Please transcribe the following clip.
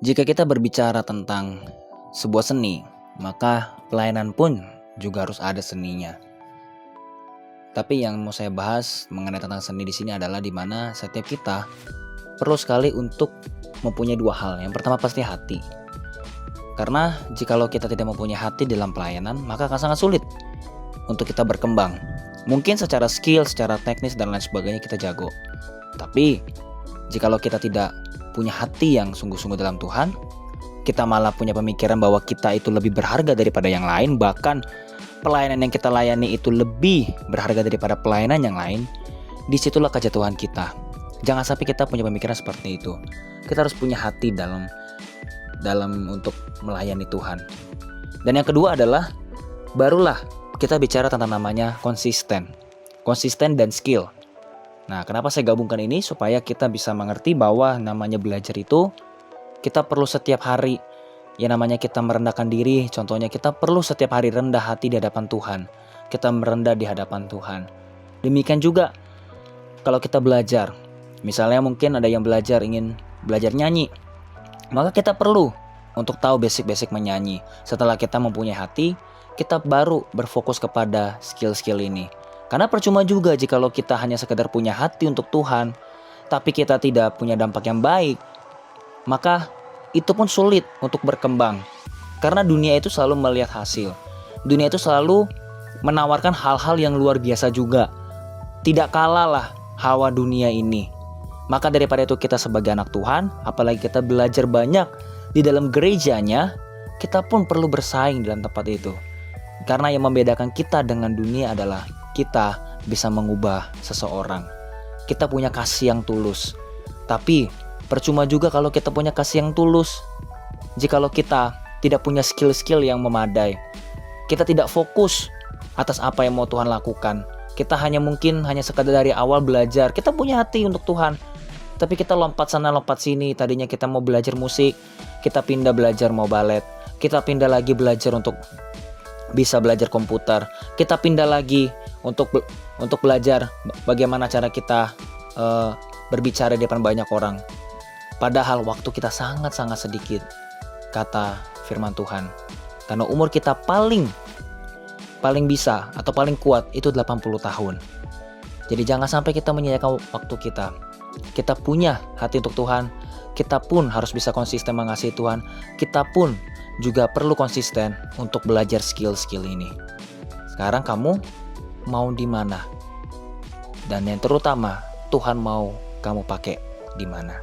Jika kita berbicara tentang sebuah seni, maka pelayanan pun juga harus ada seninya. Tapi yang mau saya bahas mengenai tentang seni di sini adalah di mana setiap kita perlu sekali untuk mempunyai dua hal. Yang pertama pasti hati. Karena jikalau kita tidak mempunyai hati dalam pelayanan, maka akan sangat sulit untuk kita berkembang. Mungkin secara skill, secara teknis dan lain sebagainya kita jago. Tapi jikalau kita tidak punya hati yang sungguh-sungguh dalam Tuhan, kita malah punya pemikiran bahwa kita itu lebih berharga daripada yang lain, bahkan pelayanan yang kita layani itu lebih berharga daripada pelayanan yang lain, disitulah kejatuhan kita. Jangan sampai kita punya pemikiran seperti itu. Kita harus punya hati dalam untuk melayani Tuhan. Dan yang kedua adalah, barulah kita bicara tentang namanya konsisten dan skill. Nah, kenapa saya gabungkan ini? Supaya kita bisa mengerti bahwa namanya belajar itu kita perlu setiap hari. Yang namanya kita merendahkan diri, contohnya kita perlu setiap hari rendah hati di hadapan Tuhan. Kita merendah di hadapan Tuhan. Demikian juga kalau kita belajar. Misalnya mungkin ada yang ingin belajar nyanyi. Maka kita perlu untuk tahu basic-basic menyanyi. Setelah kita mempunyai hati, kita baru berfokus kepada skill-skill ini. Karena percuma juga jikalau kita hanya sekedar punya hati untuk Tuhan, tapi kita tidak punya dampak yang baik, maka itu pun sulit untuk berkembang. Karena dunia itu selalu melihat hasil. Dunia itu selalu menawarkan hal-hal yang luar biasa juga. Tidak kalah lah hawa dunia ini. Maka daripada itu kita sebagai anak Tuhan, apalagi kita belajar banyak di dalam gerejanya, kita pun perlu bersaing dalam tempat itu. Karena yang membedakan kita dengan dunia adalah kita bisa mengubah seseorang. Kita punya kasih yang tulus. Tapi percuma juga kalau kita punya kasih yang tulus, jikalau kita tidak punya skill-skill yang memadai. Kita tidak fokus atas apa yang mau Tuhan lakukan. Kita hanya sekadar dari awal belajar. Kita punya hati untuk Tuhan, tapi kita lompat sana lompat sini. Tadinya kita mau belajar musik, kita pindah belajar mau balet. Kita pindah lagi belajar untuk bisa belajar komputer. Kita pindah lagi untuk belajar bagaimana cara kita berbicara di depan banyak orang. Padahal waktu kita sangat-sangat sedikit, kata firman Tuhan. Karena umur kita paling bisa atau paling kuat itu 80 tahun. Jadi jangan sampai kita menyia-nyiakan waktu kita. Kita punya hati untuk Tuhan, kita pun harus bisa konsisten mengasihi Tuhan. Kita pun juga perlu konsisten untuk belajar skill-skill ini. Sekarang kamu mau di mana? Dan yang terutama, Tuhan mau kamu pakai di mana?